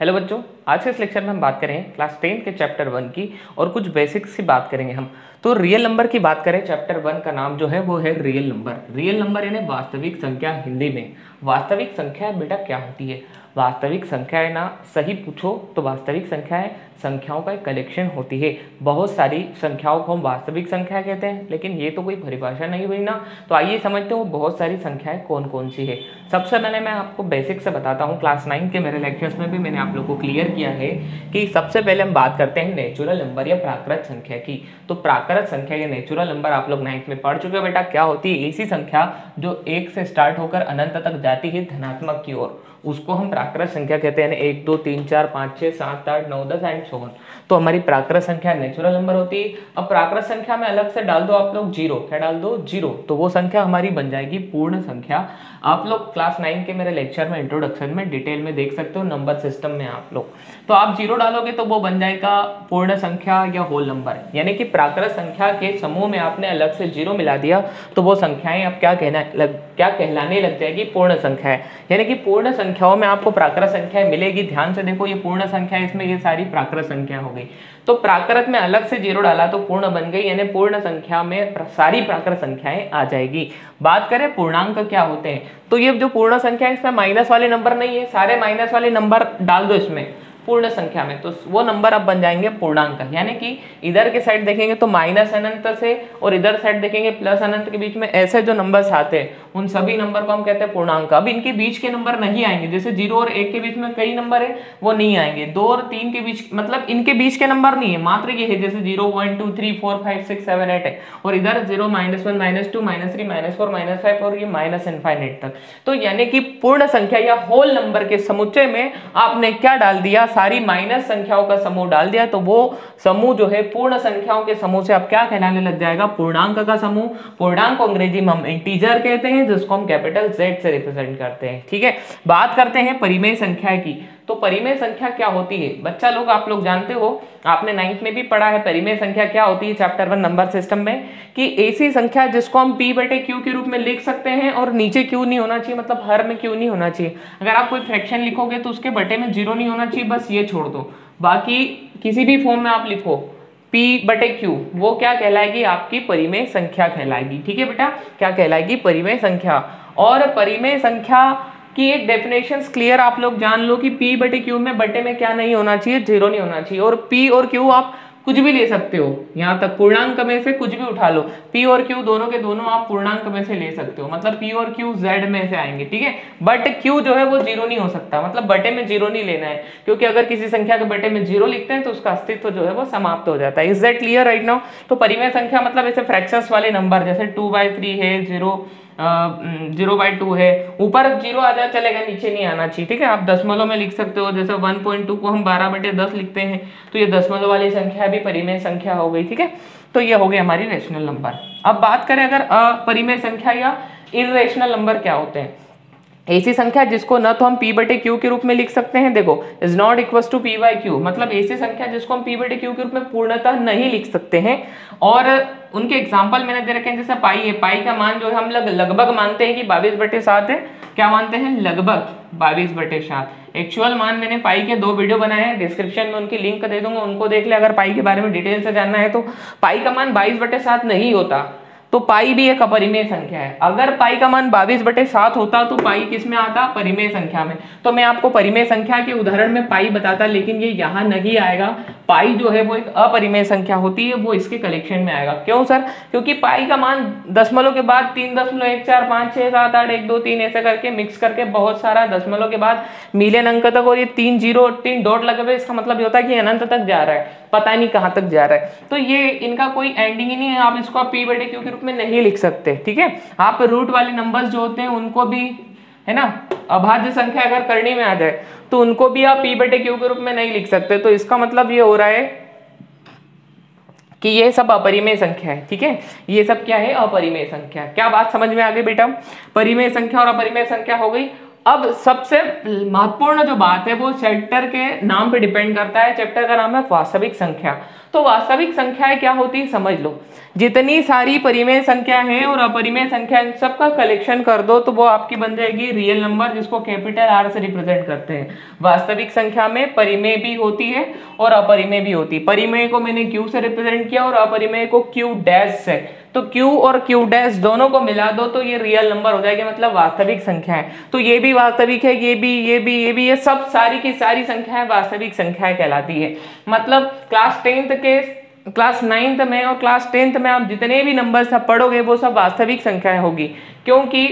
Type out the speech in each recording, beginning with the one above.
Hello बच्चों, आज के इस लेक्चर में हम बात करेंगे क्लास 10 के चैप्टर 1 की और कुछ बेसिक्स की बात करेंगे हम। तो रियल नंबर की बात करें, चैप्टर 1 का नाम जो है वो है रियल नंबर। रियल नंबर यानी वास्तविक संख्या। हिंदी में वास्तविक संख्या बेटा क्या होती है? वास्तविक संख्या है ना, सही पूछो तो वास्तविक संख्याएं संख्याओं का एक कलेक्शन होती है। बहुत सारी संख्याओं को हम वास्तविक संख्या कहते हैं, लेकिन ये तो कोई परिभाषा नहीं हुई ना। तो आइए समझते हो बहुत सारी संख्याएं कौन कौन सी है। सबसे पहले मैं आपको बेसिक से बताता हूँ। क्लास 9 के मेरे लेक्चर्स में भी मैंने आप लोगों को क्लियर किया है कि सबसे पहले हम बात करते हैं नेचुरल नंबर या प्राकृत संख्या की। तो प्राकृत संख्या या नेचुरल नंबर आप लोग 9th में पढ़ चुके हो बेटा। क्या होती है? ऐसी संख्या जो 1 से स्टार्ट होकर अनंत तक जाती है धनात्मक की ओर, उसको हम प्राकृत संख्या कहते हैं। 1 2 3 4 5 6 7 8 9 10 एंड सो ऑन। तो हमारी प्राकृत संख्या नेचुरल नंबर होती है। अब प्राकृत संख्या में अलग से डाल दो आप लोग जीरो। क्या डाल दो? जीरो। तो वो संख्या हमारी बन जाएगी पूर्ण संख्या। आप लोग क्लास 9 के मेरे लेक्चर में इंट्रोडक्शन में डिटेल में देख सकते हो नंबर सिस्टम में आप लोग। तो आप जीरो डालोगे तो वो बन जाएगा पूर्ण संख्या या होल नंबर। यानी कि प्राकृत संख्या के समूह में आपने अलग से जीरो मिला दिया तो वो संख्याएं अब क्या कहलाने लग जाएगी? पूर्ण संख्या है। यानी कि पूर्ण संख्याओं में आपको प्राकृत संख्या मिलेगी। ध्यान से देखो, ये पूर्ण संख्या, इसमें ये सारी प्राकृत संख्या हो गई। तो प्राकृत में अलग से जीरो डाला तो पूर्ण बन गई, यानी पूर्ण संख्या में सारी प्राकृत संख्याएं आ जाएगी। बात करें पूर्णांक क्या होते हैं, तो ये जो पूर्ण संख्या है इसमें माइनस वाले नंबर नहीं है। सारे माइनस वाले नंबर डाल दो इसमें पूर्ण संख्या में, तो वो नंबर अब बन जाएंगे पूर्णांक। यानी कि इधर के साइड देखेंगे तो माइनस अनंत से और इधर साइड देखेंगे प्लस अनंत के बीच में ऐसे जो नंबर्स आते हैं उन सभी नंबर को हम कहते हैं पूर्णांक। अब इनके बीच के नंबर नहीं आएंगे, जैसे 0 और 1 के बीच में कई नंबर है वो नहीं आएंगे। 2 और 3 के बीच, मतलब इनके बीच के नंबर नहीं है, मात्र ये है जैसे 0 1 2 3 4 5 6 7 8 है। और इधर 0 -1 -2 -3 -4 -5 और ये माइनस इनफाइनाइट तक। तो यानी कि पूर्ण संख्या या होल नंबर के समुच्चय में आपने क्या डाल दिया? सारी माइनस संख्याओं का समूह डाल दिया। तो वो समूह जो है पूर्ण संख्याओं के समूह से अब क्या कहलाने लग जाएगा? पूर्णांक का समूह। पूर्णांक को अंग्रेजी में हम इंटीजर कहते हैं, जिसको हम कैपिटल Z से रिप्रेजेंट करते हैं। ठीक है, बात करते हैं परिमेय संख्या की। तो परिमेय संख्या क्या होती है बच्चा लोग? आप लोग जानते हो, आपने 9th में भी पढ़ा है परिमेय संख्या क्या होती है चैप्टर 1 नंबर सिस्टम में, कि ऐसी संख्या जिसको हम P/Q के रूप में लिख सकते हैं और नीचे Q नहीं होना चाहिए, मतलब हर में Q नहीं होना चाहिए। अगर आप कोई फ्रैक्शन लिखोगे तो उसके बटे में 0 नहीं होना चाहिए, बस ये छोड़ दो। बाकी किसी भी फॉर्म में आप लिखो P/Q, वो क्या कहलाएगी? आपकी परिमेय संख्या कहलाएगी। ठीक है बेटा, क्या कहलाएगी? परिमेय संख्या। और परिमेय संख्या की एक डेफिनेशन क्लियर आप लोग जान लो कि P/Q में बटे में क्या नहीं होना चाहिए? 0 नहीं होना चाहिए। और P और Q आप कुछ भी ले सकते हो, यहाँ तक पूर्णांक में से कुछ भी उठा लो। P और Q दोनों के दोनों आप पूर्णांक में से ले सकते हो, मतलब P और Q Z में से आएंगे। ठीक है, बट Q जो है वो 0 नहीं हो सकता, मतलब बटे में 0 नहीं लेना है, क्योंकि अगर किसी संख्या के बटे में 0 लिखते हैं तो उसका अस्तित्व जो है वो समाप्त हो जाता है। Is that clear right now? तो परिमेय संख्या मतलब ऐसे फ्रैक्शंस वाले नंबर, जैसे 2/3 है, 0/2 है, ऊपर 0 आ जाए चलेगा, नीचे नहीं आना चाहिए। ठीक है, आप दशमलव में लिख सकते हो, जैसे 1.2 को हम 12/10 लिखते हैं, तो ये दशमलव वाली संख्या भी परिमेय संख्या हो गई। ठीक है, तो ये हो गई हमारी रेशनल नंबर। अब बात करें अगर अपरिमेय संख्या या इर्रेशनल नंबर क्या होते हैं? ऐसी संख्या जिसको न तो हम P/Q के रूप में लिख सकते हैं, देखो is not equal to P/Q, मतलब ऐसी संख्या जिसको हम P/Q के रूप में पूर्णतः नहीं लिख सकते हैं। और उनके एग्जाम्पल मैंने दे रखे हैं, जैसे पाई है। पाई का मान जो है हम लगभग मानते हैं कि 22/7 है। क्या मानते हैं? लगभग 22/7। एक्चुअल मान मैंने पाई के 2 वीडियो बनाए हैं, डिस्क्रिप्शन में उनकी लिंक दे दूंगा, उनको देख ले अगर पाई के बारे में डिटेल से जानना है तो। पाई का मान 22/7 नहीं होता, तो पाई भी एक अपरिमेय संख्या है। अगर पाई का मान 22/7 होता तो पाई किस में आता? परिमेय संख्या में। तो मैं आपको परिमेय संख्या के उदाहरण में पाई बताता, लेकिन ये यहाँ नहीं आएगा। पाई जो है वो एक अपरिमेय संख्या होती है, वो इसके कलेक्शन में आएगा। क्यों सर? क्योंकि पाई का मान दशमलव के बाद 3.145678123 ऐसे करके मिक्स करके बहुत सारा दशमलव के बाद मिलियन अंक तक, और ये 3 जीरो 3 डॉट लगे हुए, इसका मतलब ये होता है कि अनंत तक जा रहा है, पता नहीं कहां तक जा रहा है। तो ये इनका कोई एंडिंग ही नहीं है, आप इसको P/Q के रूप में नहीं लिख सकते। ठीक है, आप रूट वाले नंबर्स जो होते हैं उनको भी, है ना, अभाज्य संख्या अगर करने में आ जाए तो उनको भी आप P/Q के रूप में नहीं लिख सकते। तो इसका मतलब ये हो रहा है कि ये सब अपरिमेय संख्या है। ठीक है, ये सब क्या है? अपरिमेय संख्या। क्या बात समझ में आ गई बेटा? परिमेय संख्या और अपरिमेय संख्या हो गई। अब सबसे महत्वपूर्ण जो बात है वो चैप्टर के नाम पे डिपेंड करता है। चैप्टर का नाम है वास्तविक संख्या। तो वास्तविक संख्याएं क्या होती है समझ लो। जितनी सारी परिमेय संख्या है और अपरिमेय संख्या इन सबका कलेक्शन कर दो तो वो आपकी बन जाएगी रियल नंबर, जिसको कैपिटल आर से रिप्रेजेंट करते हैं। वास्तविक संख्या में परिमेय भी होती है और अपरिमेय भी होती है। परिमेय को मैंने क्यू से रिप्रेजेंट किया और अपरिमेय को क्यू डैश से। तो क्यू और क्यू डैश दोनों को मिला दो तो ये रियल नंबर हो जाएगा, मतलब वास्तविक संख्या है। तो ये भी वास्तविक है, ये भी, ये सब सारी की सारी संख्याएं वास्तविक संख्याएं कहलाती है। मतलब क्लास 9th में और क्लास 10th में आप जितने भी नंबर सब पढ़ोगे वो सब वास्तविक संख्याएं होगी, क्योंकि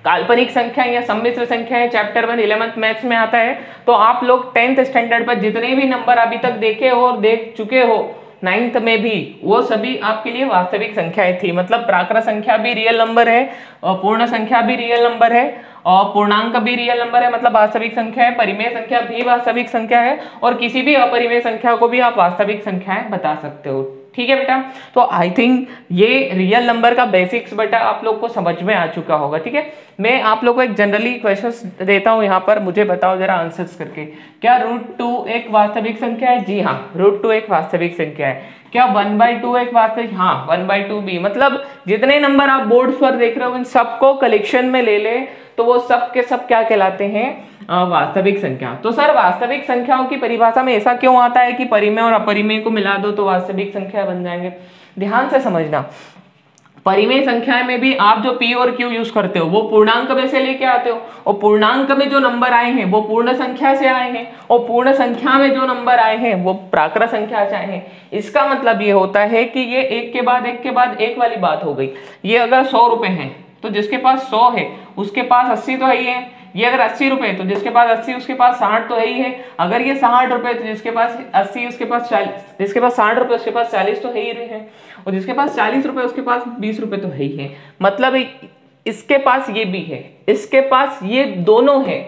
काल्पनिक संख्या या सम्मिश्र संख्या चैप्टर 1 11th मैथ्स में आता है। तो आप लोग 10th स्टैंडर्ड पर जितने भी नंबर अभी तक देखे हो और देख चुके हो 9th में भी, वो सभी आपके लिए वास्तविक संख्याएं थी। मतलब प्राकृत संख्या भी रियल नंबर है और पूर्ण संख्या भी रियल नंबर है और पूर्णांक भी रियल नंबर है, मतलब वास्तविक संख्या है। परिमेय संख्या भी वास्तविक संख्या है और किसी भी अपरिमेय संख्या को भी आप वास्तविक संख्याएं बता सकते हो। ठीक है बेटा, तो आई थिंक ये रियल नंबर का बेसिक्स बेटा आप लोग को समझ में आ चुका होगा। ठीक है, मैं आप लोग को एक जनरली क्वेश्चंस देता हूं यहाँ पर, मुझे बताओ जरा आंसर्स करके। क्या √2 एक वास्तविक संख्या है? जी हाँ, √2 एक वास्तविक संख्या है। क्या 1/2 एक वास्तविक? हाँ, 1/2 भी। मतलब जितने नंबर आप बोर्ड पर देख रहे हो इन सबको कलेक्शन में ले ले तो वो सब के सब क्या कहलाते हैं? वास्तविक संख्या। तो सर वास्तविक संख्याओं की परिभाषा में ऐसा क्यों आता है कि परिमेय और अपरिमेय को मिला दो तो वास्तविक संख्या बन जाएंगे? ध्यान से समझना, परिमेय संख्याएं में भी आप जो p और q यूज करते हो वो पूर्णांक में से लेके आते हो और पूर्णांक में जो नंबर आए हैं वो पूर्ण संख्या से आए हैं और पूर्ण संख्या में जो नंबर आए हैं वो प्राकृत संख्या से आए हैं। इसका मतलब ये होता है कि ये एक के बाद एक के बाद एक वाली बात हो गई। ये अगर 100 रुपए है तो जिसके पास 100 है उसके पास 80 तो है ही है। ये अगर 80 रुपए तो जिसके पास 80 उसके पास 60 तो है ही है। अगर ये 60 रुपए तो जिसके पास 80 उसके पास 40, जिसके पास 60 रुपए उसके पास 40 तो है ही है और जिसके पास 40 रुपए उसके पास 20 रुपए तो है ही है। मतलब इसके पास ये भी है, इसके पास ये दोनों है,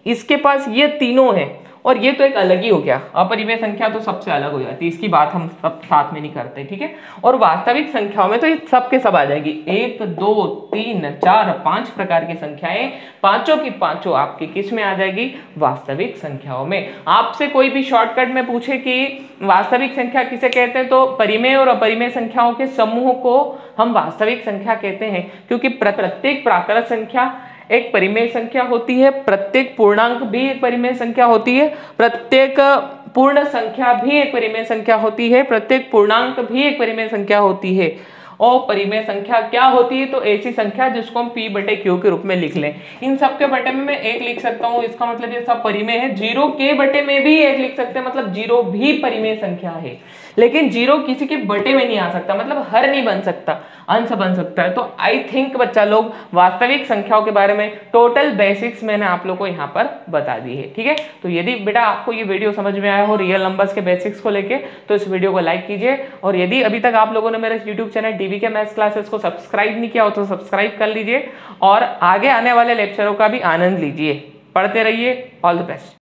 इसके पास ये तीनों है और ये तो एक अलग ही हो गया। अपरिमेय संख्या तो सबसे अलग हो जाती है, इसकी बात हम सब साथ में नहीं करते। ठीक है, और वास्तविक संख्याओं में तो ये सब के सब आ जाएगी। 1 2 3 4 5 प्रकार की संख्याएं, पांचों की पांचों आपकी किस में आ जाएगी? वास्तविक संख्याओं में। आपसे कोई भी शॉर्टकट में पूछे कि वास्तविक संख्या किसे कहते हैं तो परिमेय और अपरिमेय संख्याओं के समूह को हम वास्तविक संख्या कहते हैं, क्योंकि प्रत्येक प्राकृत संख्या एक परिमेय संख्या होती है, प्रत्येक पूर्णांक भी एक परिमेय संख्या होती है, प्रत्येक पूर्ण संख्या भी एक परिमेय संख्या होती है, प्रत्येक पूर्णांक भी एक परिमेय संख्या होती है। और परिमेय संख्या क्या होती है? तो ऐसी संख्या जिसको हम p/q के रूप में लिख लें। इन सब के बटे में मैं 1 लिख सकता हूँ, इसका मतलब ये सब परिमेय है। 0 के बटे में भी 1 लिख सकते हैं, मतलब 0 भी परिमेय संख्या है। लेकिन 0 किसी के बटे में नहीं आ सकता, मतलब हर नहीं बन सकता, अंश बन सकता है। तो आई थिंक बच्चा लोग वास्तविक संख्याओं के बारे में टोटल बेसिक्स मैंने आप लोग को यहाँ पर बता दी है। ठीक है, तो यदि बेटा आपको ये वीडियो समझ में आया हो रियल नंबर्स के बेसिक्स को लेके तो इस वीडियो को लाइक कीजिए और यदि अभी तक आप लोगों ने मेरे यूट्यूब चैनल डीवी के मैथ्स क्लासेस को सब्सक्राइब नहीं किया हो तो सब्सक्राइब कर लीजिए और आगे आने वाले लेक्चरों का भी आनंद लीजिए। पढ़ते रहिए। All the best.